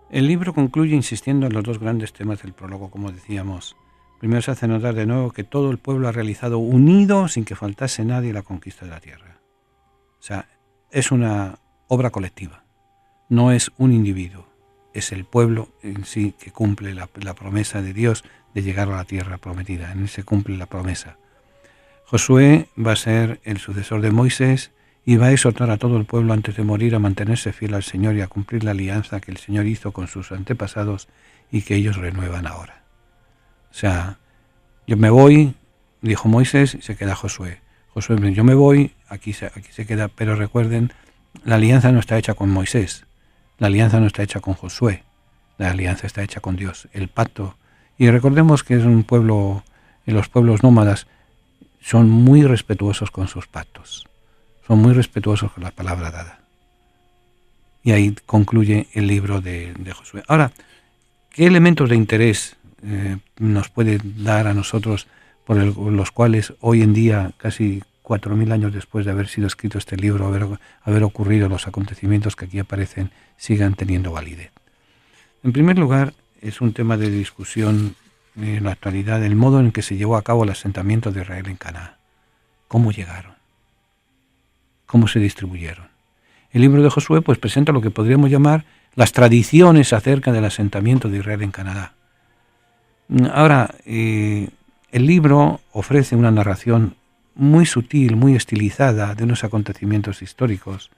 El libro concluye insistiendo en los dos grandes temas del prólogo, como decíamos. Primero se hace notar de nuevo que todo el pueblo ha realizado unido, sin que faltase nadie, la conquista de la tierra. O sea, es una obra colectiva, no es un individuo, es el pueblo en sí que cumple la promesa de Dios de llegar a la tierra prometida, en él se cumple la promesa. Josué va a ser el sucesor de Moisés y va a exhortar a todo el pueblo antes de morir a mantenerse fiel al Señor y a cumplir la alianza que el Señor hizo con sus antepasados y que ellos renuevan ahora. O sea, yo me voy, dijo Moisés, y se queda Josué. Josué, yo me voy, aquí se queda, pero recuerden, la alianza no está hecha con Moisés, la alianza no está hecha con Josué, la alianza está hecha con Dios, el pacto. Y recordemos que es un pueblo, en los pueblos nómadas, son muy respetuosos con sus pactos, son muy respetuosos con la palabra dada. Y ahí concluye el libro de Josué. Ahora, ¿qué elementos de interés nos puede dar a nosotros por los cuales hoy en día, casi 4.000 años después de haber sido escrito este libro, haber ocurrido los acontecimientos que aquí aparecen, sigan teniendo validez? En primer lugar, es un tema de discusión en la actualidad el modo en que se llevó a cabo el asentamiento de Israel en Canaán. ¿Cómo llegaron? ¿Cómo se distribuyeron? El libro de Josué pues presenta lo que podríamos llamar las tradiciones acerca del asentamiento de Israel en Canaán. Ahora, el libro ofrece una narración muy sutil, muy estilizada de unos acontecimientos históricos.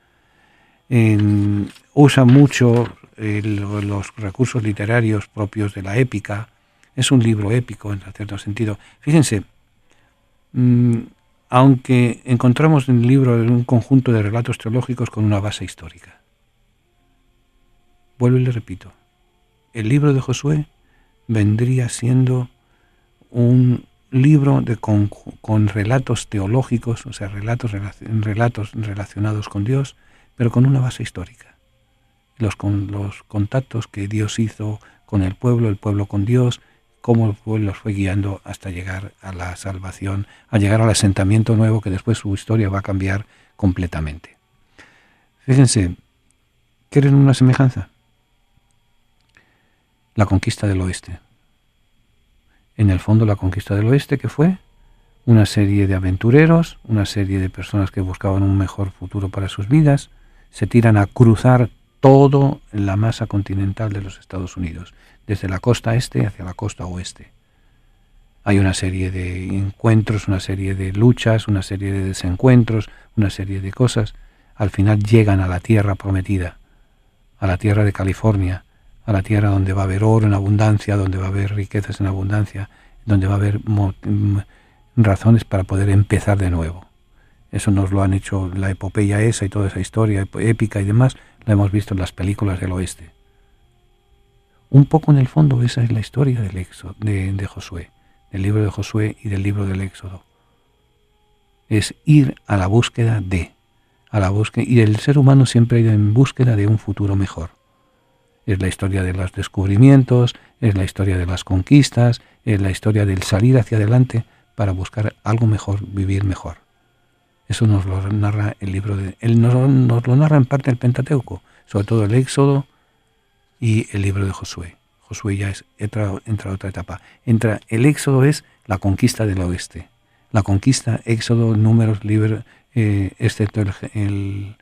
Usa mucho los recursos literarios propios de la épica. Es un libro épico en cierto sentido. Fíjense, aunque encontramos en el libro un conjunto de relatos teológicos con una base histórica. Vuelvo y le repito, el libro de Josué vendría siendo un libro con relatos teológicos, o sea, relatos relacionados con Dios, pero con una base histórica. Los contactos que Dios hizo con el pueblo con Dios, cómo el pueblo los fue guiando hasta llegar a la salvación, a llegar al asentamiento nuevo, que después su historia va a cambiar completamente. Fíjense, ¿quieren una semejanza? La conquista del oeste. En el fondo, la conquista del oeste, que fue una serie de aventureros, una serie de personas que buscaban un mejor futuro para sus vidas, se tiran a cruzar todo la masa continental de los Estados Unidos, desde la costa este hacia la costa oeste. Hay una serie de encuentros, una serie de luchas, una serie de desencuentros, una serie de cosas. Al final llegan a la tierra prometida, a la tierra de California, a la tierra donde va a haber oro en abundancia, donde va a haber riquezas en abundancia, donde va a haber razones para poder empezar de nuevo. Eso nos lo han hecho la epopeya esa y toda esa historia épica y demás, la hemos visto en las películas del oeste. Un poco en el fondo esa es la historia del Éxodo, de Josué, del libro de Josué y del libro del Éxodo. Es ir a la búsqueda y el ser humano siempre ha ido en búsqueda de un futuro mejor. Es la historia de los descubrimientos, es la historia de las conquistas, es la historia del salir hacia adelante para buscar algo mejor, vivir mejor. Eso nos lo narra el libro nos lo narra en parte el Pentateuco, sobre todo el Éxodo y el libro de Josué. Josué ya entra a otra etapa. El Éxodo es la conquista del oeste. La conquista, Éxodo, Números, excepto el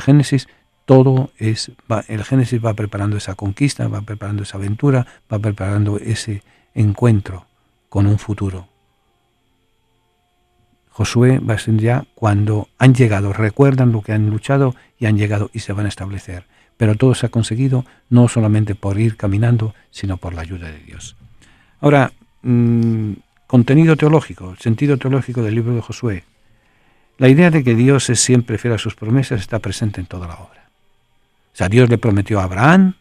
Génesis, el Génesis va preparando esa conquista, va preparando esa aventura, va preparando ese encuentro con un futuro. Josué va a ser ya cuando han llegado, recuerdan lo que han luchado y han llegado y se van a establecer. Pero todo se ha conseguido no solamente por ir caminando, sino por la ayuda de Dios. Ahora, contenido teológico, sentido teológico del libro de Josué. La idea de que Dios es siempre fiel a sus promesas está presente en toda la obra. O sea, Dios le prometió a Abraham,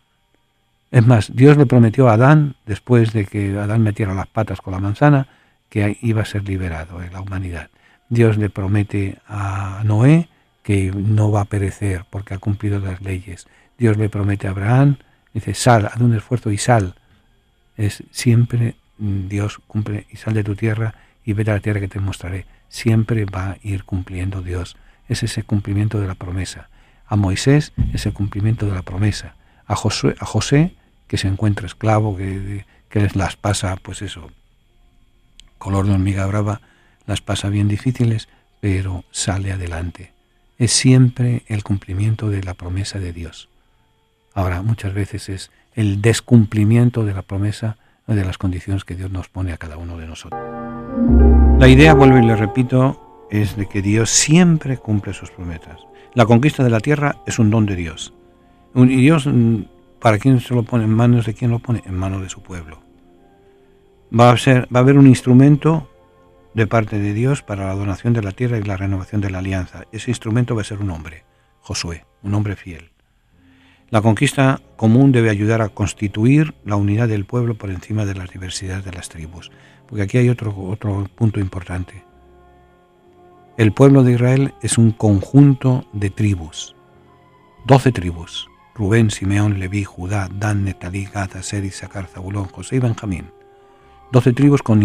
es más, Dios le prometió a Adán, después de que Adán metiera las patas con la manzana, que iba a ser liberado de la humanidad. Dios le promete a Noé que no va a perecer porque ha cumplido las leyes. Dios le promete a Abraham, dice, sal, haz un esfuerzo y sal. Es siempre Dios cumple, y sal de tu tierra y vete a la tierra que te mostraré. Siempre va a ir cumpliendo Dios. Es ese cumplimiento de la promesa. A Moisés es el cumplimiento de la promesa. A José, que se encuentra esclavo, que las pasa, pues eso, color de hormiga brava, las pasa bien difíciles, pero sale adelante. Es siempre el cumplimiento de la promesa de Dios. Ahora, muchas veces es el descumplimiento de la promesa, de las condiciones que Dios nos pone a cada uno de nosotros. La idea, vuelvo y le repito, es de que Dios siempre cumple sus promesas. La conquista de la tierra es un don de Dios. Y Dios, ¿para quién se lo pone? ¿En manos de quién lo pone? En manos de su pueblo. Va a haber un instrumento de parte de Dios para la donación de la tierra y la renovación de la alianza. Ese instrumento va a ser un hombre, Josué, un hombre fiel. La conquista común debe ayudar a constituir la unidad del pueblo por encima de las diversidades de las tribus. Porque aquí hay otro punto importante. El pueblo de Israel es un conjunto de tribus. 12 tribus. Rubén, Simeón, Leví, Judá, Dan, Neftalí, Gad, Aser, Isaacar, Zabulón, José y Benjamín. 12 tribus con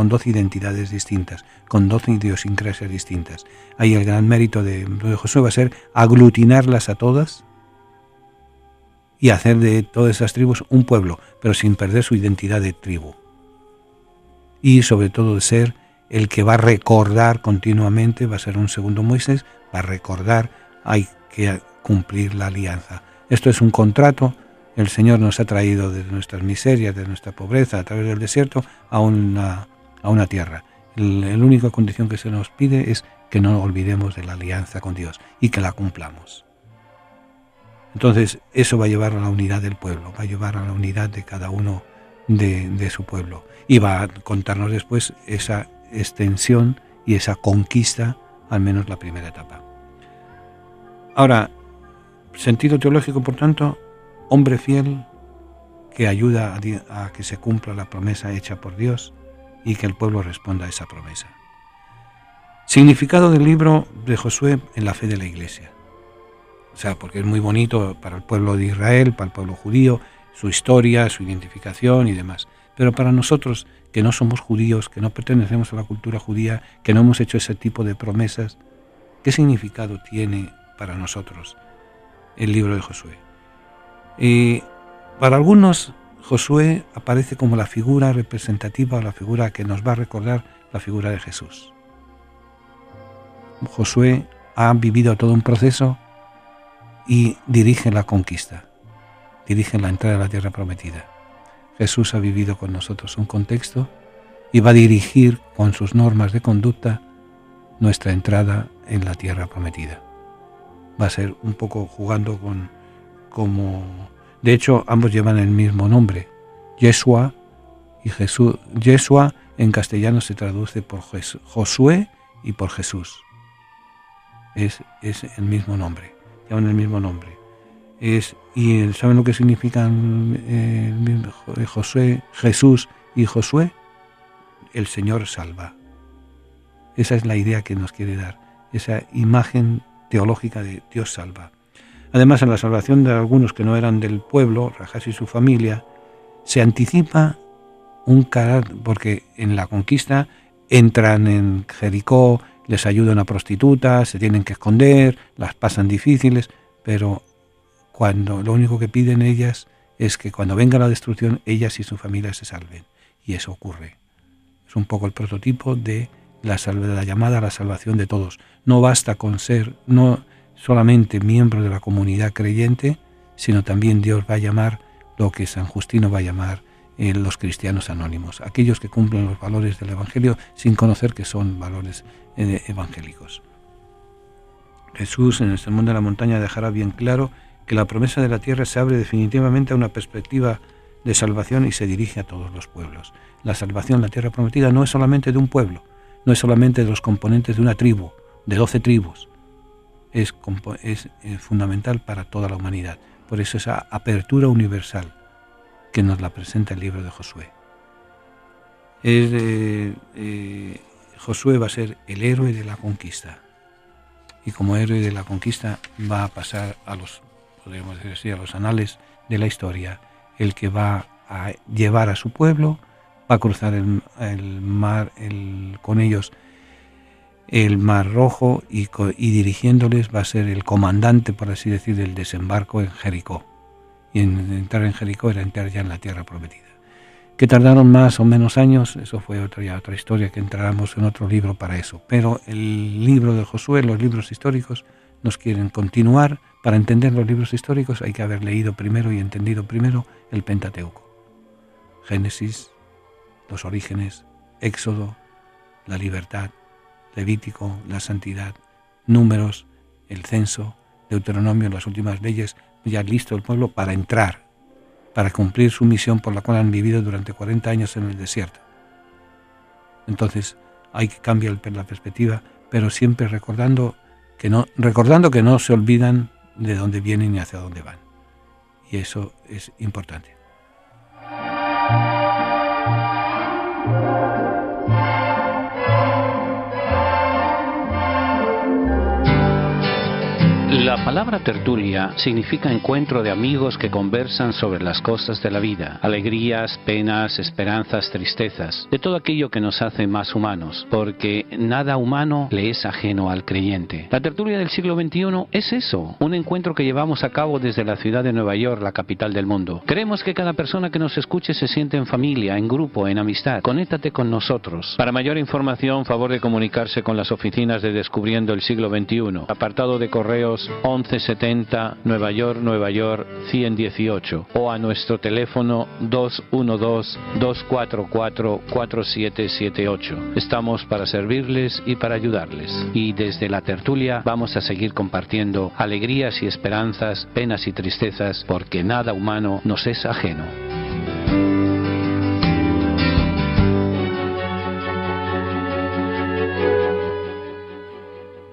12 identidades distintas, con 12 idiosincrasias distintas. Ahí el gran mérito de Josué va a ser aglutinarlas a todas y hacer de todas esas tribus un pueblo, pero sin perder su identidad de tribu. Y sobre todo de ser el que va a recordar continuamente, va a ser un segundo Moisés, va a recordar, hay que cumplir la alianza. Esto es un contrato. El Señor nos ha traído de nuestras miserias, de nuestra pobreza, a través del desierto, a una tierra. La única condición que se nos pide es que no olvidemos de la alianza con Dios y que la cumplamos. Entonces, eso va a llevar a la unidad del pueblo, va a llevar a la unidad de cada uno de su pueblo. Y va a contarnos después esa extensión y esa conquista, al menos la primera etapa. Ahora, sentido teológico, por tanto, hombre fiel que ayuda a que se cumpla la promesa hecha por Dios y que el pueblo responda a esa promesa. Significado del libro de Josué en la fe de la Iglesia. O sea, porque es muy bonito para el pueblo de Israel, para el pueblo judío, su historia, su identificación y demás. Pero para nosotros, que no somos judíos, que no pertenecemos a la cultura judía, que no hemos hecho ese tipo de promesas, ¿qué significado tiene para nosotros el libro de Josué? Para algunos, Josué aparece como la figura representativa o la figura que nos va a recordar la figura de Jesús. Josué ha vivido todo un proceso y dirige la conquista, dirige la entrada a la tierra prometida. Jesús ha vivido con nosotros un contexto y va a dirigir con sus normas de conducta nuestra entrada en la tierra prometida. Va a ser un poco jugando de hecho, ambos llevan el mismo nombre, Yeshua y Jesús. Yeshua en castellano se traduce por Josué y por Jesús. Es el mismo nombre, llevan el mismo nombre. ¿Y saben lo que significan Josué, Jesús y Josué? El Señor salva. Esa es la idea que nos quiere dar, esa imagen teológica de Dios salva. Además, en la salvación de algunos que no eran del pueblo, Rajás y su familia, se anticipa un carácter, porque en la conquista entran en Jericó, les ayuda una prostituta, se tienen que esconder, las pasan difíciles, pero cuando lo único que piden ellas es que cuando venga la destrucción, ellas y su familia se salven. Y eso ocurre. Es un poco el prototipo de la llamada a la salvación de todos. No basta con ser no solamente miembro de la comunidad creyente, sino también Dios va a llamar lo que San Justino va a llamar los cristianos anónimos, aquellos que cumplen los valores del Evangelio sin conocer que son valores evangélicos. Jesús en el Sermón de la Montaña dejará bien claro que la promesa de la tierra se abre definitivamente a una perspectiva de salvación y se dirige a todos los pueblos. La salvación, la tierra prometida, no es solamente de un pueblo, no es solamente de los componentes de una tribu, de 12 tribus, es fundamental para toda la humanidad. Por eso esa apertura universal que nos la presenta el libro de Josué. Josué va a ser el héroe de la conquista. Y como héroe de la conquista va a pasar podríamos decir así, a los anales de la historia, el que va a llevar a su pueblo va a cruzar el mar con ellos el Mar Rojo y dirigiéndoles va a ser el comandante, por así decir, del desembarco en Jericó. Y entrar en Jericó era entrar ya en la tierra prometida. Que tardaron más o menos años, eso fue otra historia, que entráramos en otro libro para eso. Pero el libro de Josué, los libros históricos, nos quieren continuar. Para entender los libros históricos hay que haber leído primero y entendido primero el Pentateuco. Génesis, los orígenes, Éxodo, la libertad, Levítico, la santidad, Números, el censo, Deuteronomio, las últimas leyes, ya listo el pueblo para entrar, para cumplir su misión por la cual han vivido durante 40 años en el desierto. Entonces hay que cambiar la perspectiva, pero siempre recordando que no se olvidan de dónde vienen y hacia dónde van. Y eso es importante. La palabra tertulia significa encuentro de amigos que conversan sobre las cosas de la vida, alegrías, penas, esperanzas, tristezas, de todo aquello que nos hace más humanos, porque nada humano le es ajeno al creyente. La tertulia del siglo XXI es eso, un encuentro que llevamos a cabo desde la ciudad de Nueva York, la capital del mundo. Queremos que cada persona que nos escuche se siente en familia, en grupo, en amistad. Conéctate con nosotros. Para mayor información, favor de comunicarse con las oficinas de Descubriendo el Siglo XXI. Apartado de correos 1170 Nueva York 118 o a nuestro teléfono 212-244-4778. Estamos para servirles y para ayudarles. Y desde la tertulia vamos a seguir compartiendo alegrías y esperanzas, penas y tristezas, porque nada humano nos es ajeno.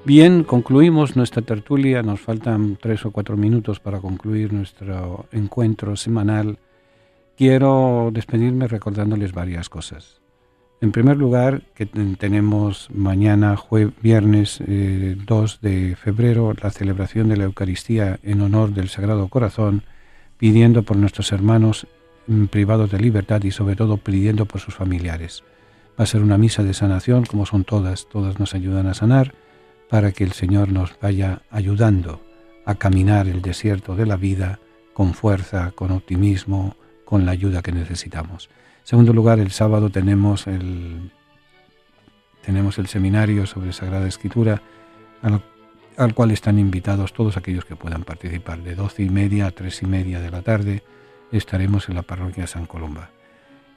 Bien, concluimos nuestra tertulia, nos faltan 3 o 4 minutos para concluir nuestro encuentro semanal. Quiero despedirme recordándoles varias cosas. En primer lugar, que tenemos mañana, viernes 2 de febrero, la celebración de la Eucaristía en honor del Sagrado Corazón, pidiendo por nuestros hermanos privados de libertad y sobre todo pidiendo por sus familiares. Va a ser una misa de sanación, como son todas nos ayudan a sanar, para que el Señor nos vaya ayudando a caminar el desierto de la vida con fuerza, con optimismo, con la ayuda que necesitamos. En segundo lugar, el sábado tenemos el seminario sobre Sagrada Escritura, al cual están invitados todos aquellos que puedan participar. De 12:30 a 3:30 de la tarde estaremos en la parroquia San Columba.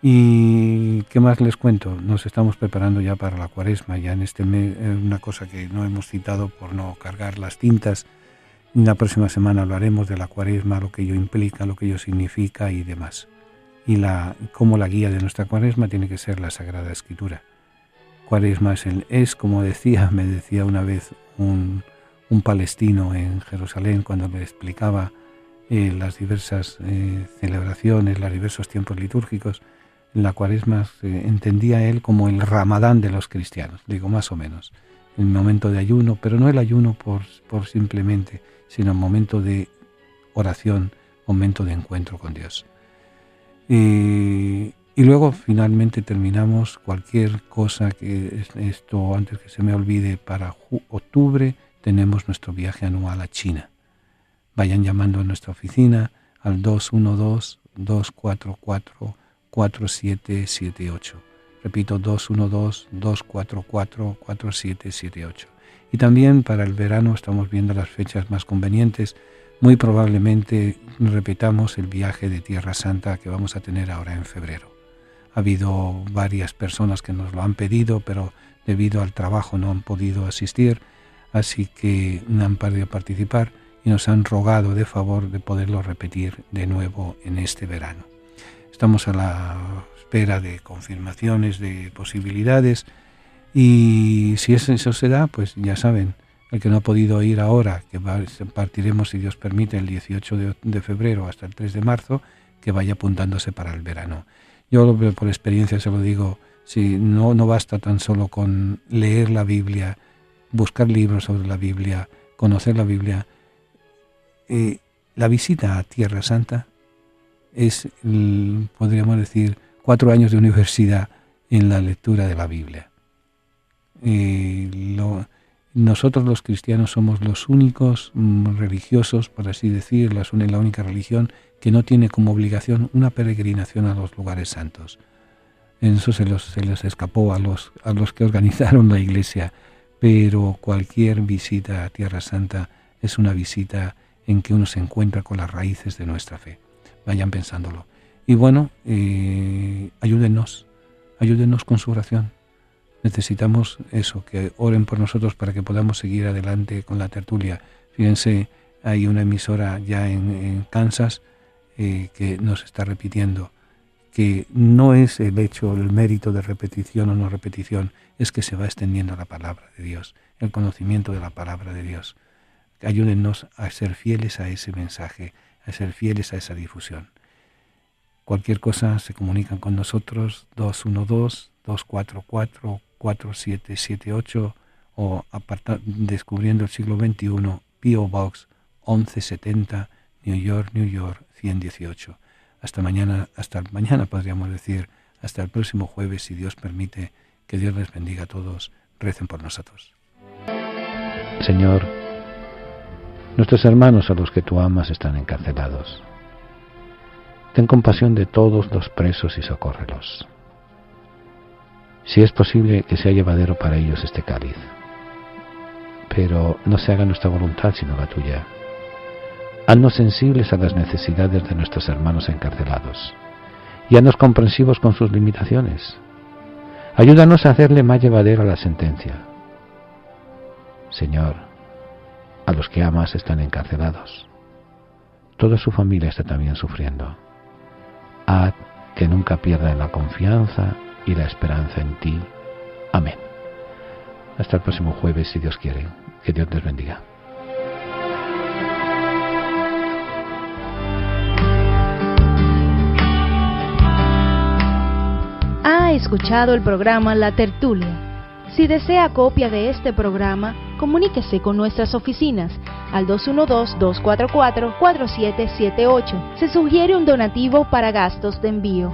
¿Y qué más les cuento? Nos estamos preparando ya para la Cuaresma, ya en este mes, una cosa que no hemos citado por no cargar las tintas. La próxima semana hablaremos de la Cuaresma, lo que ello implica, lo que ello significa y demás. Y cómo la guía de nuestra Cuaresma tiene que ser la Sagrada Escritura. Cuaresma es como me decía una vez un palestino en Jerusalén cuando me explicaba las diversas celebraciones, los diversos tiempos litúrgicos. La Cuaresma entendía él como el Ramadán de los cristianos, digo más o menos, el momento de ayuno, pero no el ayuno por simplemente, sino el momento de oración, momento de encuentro con Dios. Y luego finalmente terminamos cualquier cosa que esto, antes que se me olvide, para octubre tenemos nuestro viaje anual a China. Vayan llamando a nuestra oficina al 212-244-4778. Repito, 212-244-4778. Y también para el verano estamos viendo las fechas más convenientes. Muy probablemente repitamos el viaje de Tierra Santa que vamos a tener ahora en febrero. Ha habido varias personas que nos lo han pedido, pero debido al trabajo no han podido asistir, así que no han podido participar y nos han rogado de favor de poderlo repetir de nuevo en este verano. Estamos a la espera de confirmaciones, de posibilidades, y si eso se da, pues ya saben, el que no ha podido ir ahora, que partiremos, si Dios permite, el 18 de febrero hasta el 3 de marzo, que vaya apuntándose para el verano. Yo por experiencia se lo digo, si no basta tan solo con leer la Biblia, buscar libros sobre la Biblia, conocer la Biblia. La visita a Tierra Santa es, podríamos decir, 4 años de universidad en la lectura de la Biblia. Nosotros los cristianos somos los únicos religiosos, por así decir, la única religión que no tiene como obligación una peregrinación a los lugares santos. Eso se les escapó a los que organizaron la Iglesia, pero cualquier visita a Tierra Santa es una visita en que uno se encuentra con las raíces de nuestra fe. Vayan pensándolo. Y bueno, ayúdennos con su oración. Necesitamos eso, que oren por nosotros para que podamos seguir adelante con la tertulia. Fíjense, hay una emisora ya en Kansas que nos está repitiendo que no es el mérito de repetición o no repetición, es que se va extendiendo la palabra de Dios, el conocimiento de la palabra de Dios. Ayúdennos a ser fieles a ese mensaje, a ser fieles a esa difusión. Cualquier cosa se comunican con nosotros, 212-244-4778 o Descubriendo el Siglo XXI, P.O. Box 1170, New York, 118. Hasta mañana podríamos decir, hasta el próximo jueves, si Dios permite. Que Dios les bendiga a todos. Recen por nosotros. Señor, nuestros hermanos a los que tú amas están encarcelados. Ten compasión de todos los presos y socórrelos. Si es posible, que sea llevadero para ellos este cáliz. Pero no se haga nuestra voluntad sino la tuya. Haznos sensibles a las necesidades de nuestros hermanos encarcelados y haznos comprensivos con sus limitaciones. Ayúdanos a hacerle más llevadera la sentencia. Señor, a los que amas están encarcelados. Toda su familia está también sufriendo. Haz que nunca pierdan la confianza y la esperanza en ti. Amén. Hasta el próximo jueves, si Dios quiere. Que Dios les bendiga. Ha escuchado el programa La Tertulia. Si desea copia de este programa, comuníquese con nuestras oficinas al 212-244-4778. Se sugiere un donativo para gastos de envío.